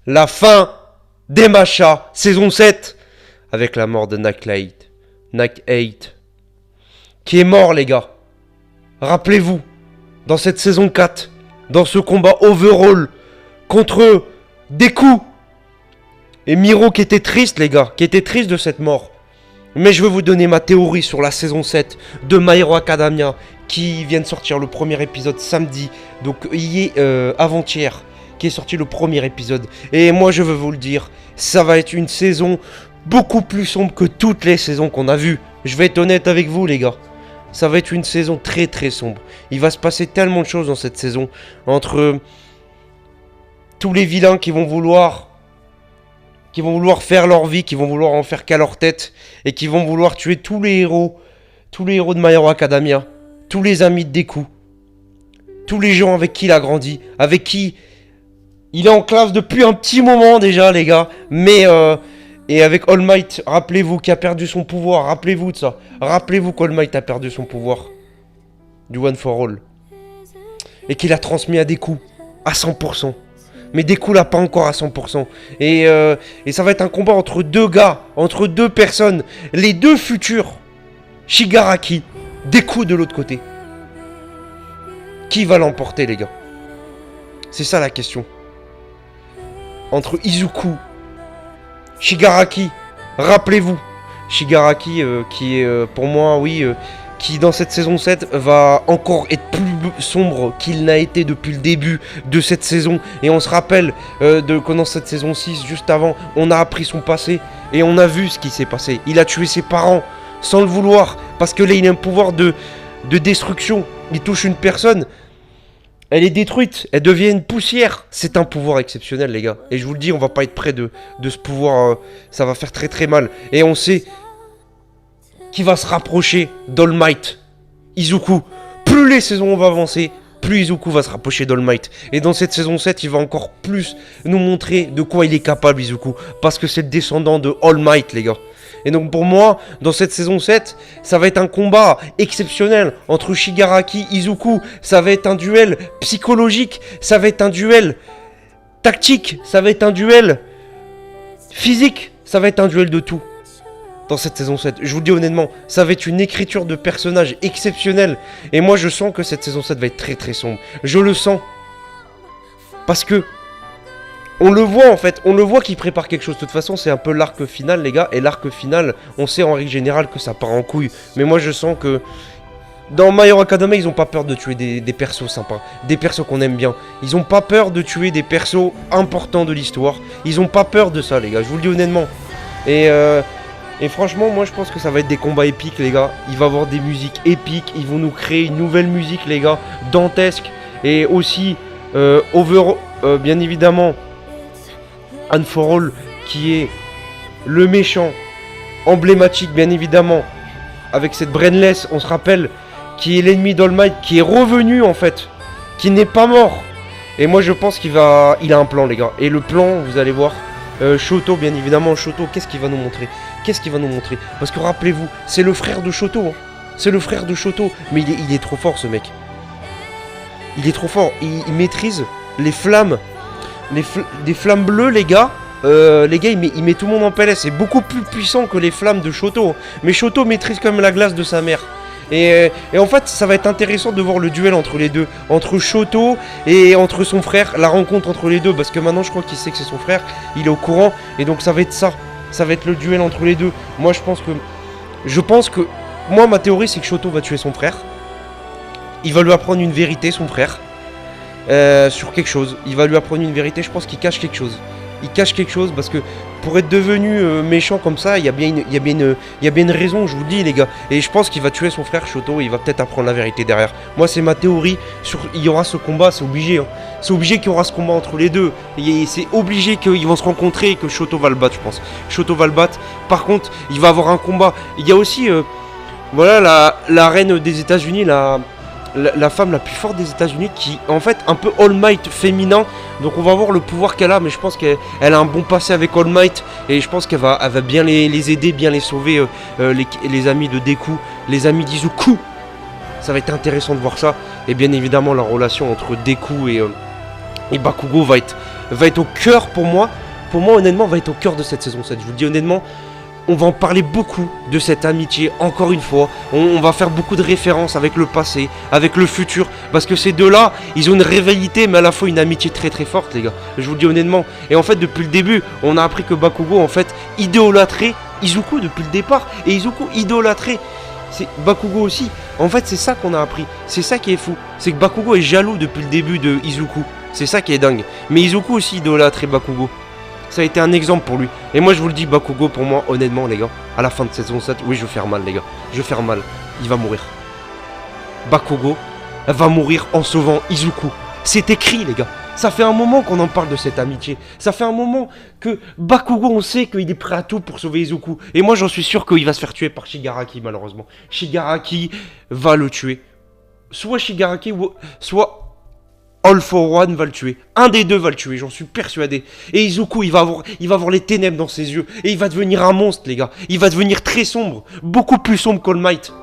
La fin des Machas, saison 7, avec la mort de Nak 8, qui est mort, les gars. Rappelez-vous, dans cette saison 4, dans ce combat overall contre Deku et Miro qui était triste, les gars, qui était triste de cette mort. Mais je vais vous donner ma théorie sur la saison 7 de My Hero Academia, qui vient de sortir le premier épisode samedi, donc avant-hier, qui est sorti le premier épisode. Et moi je veux vous le dire, ça va être une saison beaucoup plus sombre que toutes les saisons qu'on a vues. Je vais être honnête avec vous, les gars. Ça va être une saison très très sombre. Il va se passer tellement de choses dans cette saison. Entre tous les vilains qui vont vouloir faire leur vie, qui vont vouloir en faire qu'à leur tête, et qui vont vouloir tuer tous les héros de My Hero Academia, tous les amis de Deku, tous les gens avec qui il a grandi, avec qui il est en classe depuis un petit moment déjà, les gars. Mais et avec All Might, rappelez-vous qui a perdu son pouvoir, rappelez-vous de ça. Rappelez-vous qu'All Might a perdu son pouvoir du One for All et qu'il a transmis à Deku à 100%. Mais Deku l'a pas encore à 100%. Et ça va être un combat entre deux gars, entre deux personnes, les deux futurs. Shigaraki, Deku de l'autre côté. Qui va l'emporter, les gars? C'est ça la question. Entre Izuku, Shigaraki, rappelez-vous. Shigaraki qui est pour moi, qui dans cette saison 7 va encore être plus sombre qu'il n'a été depuis le début de cette saison. Et on se rappelle que dans cette saison 6, juste avant, on a appris son passé et on a vu ce qui s'est passé. Il a tué ses parents sans le vouloir, parce que là il a un pouvoir de destruction. Il touche une personne, elle est détruite, elle devient une poussière. C'est un pouvoir exceptionnel, les gars. Et je vous le dis, on va pas être près de ce pouvoir, ça va faire très très mal. Et on sait qui va se rapprocher d'All Might, Izuku. Plus les saisons vont avancer, plus Izuku va se rapprocher d'All Might. Et dans cette saison 7, il va encore plus nous montrer de quoi il est capable, Izuku. Parce que c'est le descendant de All Might, les gars. Et donc pour moi, dans cette saison 7, ça va être un combat exceptionnel entre Shigaraki et Izuku. Ça va être un duel psychologique, ça va être un duel tactique, ça va être un duel physique, ça va être un duel de tout. Dans cette saison 7, je vous le dis honnêtement, ça va être une écriture de personnages exceptionnelle. Et moi je sens que cette saison 7 va être très très sombre. Je le sens. Parce que on le voit en fait, on le voit qu'il prépare quelque chose. De toute façon, c'est un peu l'arc final, les gars. Et l'arc final, on sait en règle générale que ça part en couille. Mais moi, je sens que dans My Hero Academia, ils ont pas peur de tuer des persos sympas, des persos qu'on aime bien. Ils ont pas peur de tuer des persos importants de l'histoire. Ils ont pas peur de ça, les gars. Je vous le dis honnêtement. Et franchement, moi, je pense que ça va être des combats épiques, les gars. Il va y avoir des musiques épiques. Ils vont nous créer une nouvelle musique, les gars, dantesque. Et aussi, bien évidemment, One for All, qui est le méchant emblématique, bien évidemment, avec cette Brainless, on se rappelle, qui est l'ennemi d'All Might, qui est revenu en fait, qui n'est pas mort. Et moi je pense il a un plan, les gars. Et le plan, vous allez voir, Shoto, bien évidemment. Shoto, qu'est-ce qu'il va nous montrer? Parce que rappelez-vous, c'est le frère de Shoto, hein. C'est le frère de Shoto. Mais il est trop fort, ce mec. Il est trop fort, il maîtrise les flammes. Des flammes bleues, les gars. Il met tout le monde en PLS. C'est beaucoup plus puissant que les flammes de Shoto. Mais Shoto maîtrise quand même la glace de sa mère. Et en fait, ça va être intéressant de voir le duel entre les deux. Entre Shoto et entre son frère. La rencontre entre les deux. Parce que maintenant, je crois qu'il sait que c'est son frère. Il est au courant. Et donc, ça va être ça. Ça va être le duel entre les deux. Moi, je pense que... Moi, ma théorie, c'est que Shoto va tuer son frère. Il va lui apprendre une vérité, son frère. Sur quelque chose. Il va lui apprendre une vérité. Je pense qu'il cache quelque chose. Il cache quelque chose parce que pour être devenu méchant comme ça, il y a bien une raison, je vous le dis, les gars. Et je pense qu'il va tuer son frère Shoto et il va peut-être apprendre la vérité derrière. Moi, c'est ma théorie. Il y aura ce combat, c'est obligé. Hein. C'est obligé qu'il y aura ce combat entre les deux. Et c'est obligé qu'ils vont se rencontrer et que Shoto va le battre, je pense. Shoto va le battre. Par contre, il va avoir un combat. Il y a aussi, voilà, la reine des États-Unis, la femme la plus forte des États-Unis, qui en fait un peu All Might féminin. Donc on va voir le pouvoir qu'elle a, mais je pense qu'elle a un bon passé avec All Might et je pense qu'elle va bien les aider, bien les sauver, les amis de Deku, les amis d'Izuku. Ça va être intéressant de voir ça. Et bien évidemment la relation entre Deku et Bakugo va être va être au cœur pour moi. Pour moi, honnêtement, va être au cœur de cette saison 7. Je vous le dis honnêtement, on va en parler beaucoup de cette amitié, encore une fois. On va faire beaucoup de références avec le passé, avec le futur. Parce que ces deux-là, ils ont une rivalité, mais à la fois une amitié très très forte, les gars. Je vous le dis honnêtement. Et en fait, depuis le début, on a appris que Bakugo, en fait, idolâtrait Izuku depuis le départ. Et Izuku idolâtrait Bakugo aussi. En fait, c'est ça qu'on a appris. C'est ça qui est fou. C'est que Bakugo est jaloux depuis le début de Izuku. C'est ça qui est dingue. Mais Izuku aussi idolâtrait Bakugo. Ça a été un exemple pour lui. Et moi je vous le dis, Bakugo pour moi, honnêtement les gars, à la fin de saison 7, oui je vais faire mal les gars. Je vais faire mal. Il va mourir. Bakugo va mourir en sauvant Izuku. C'est écrit les gars. Ça fait un moment qu'on en parle de cette amitié. Ça fait un moment que Bakugo, on sait qu'il est prêt à tout pour sauver Izuku. Et moi j'en suis sûr qu'il va se faire tuer par Shigaraki malheureusement. Shigaraki va le tuer. Soit Shigaraki, soit All for One va le tuer. Un des deux va le tuer, j'en suis persuadé. Et Izuku, il va avoir les ténèbres dans ses yeux. Et il va devenir un monstre, les gars. Il va devenir très sombre. Beaucoup plus sombre qu'All Might.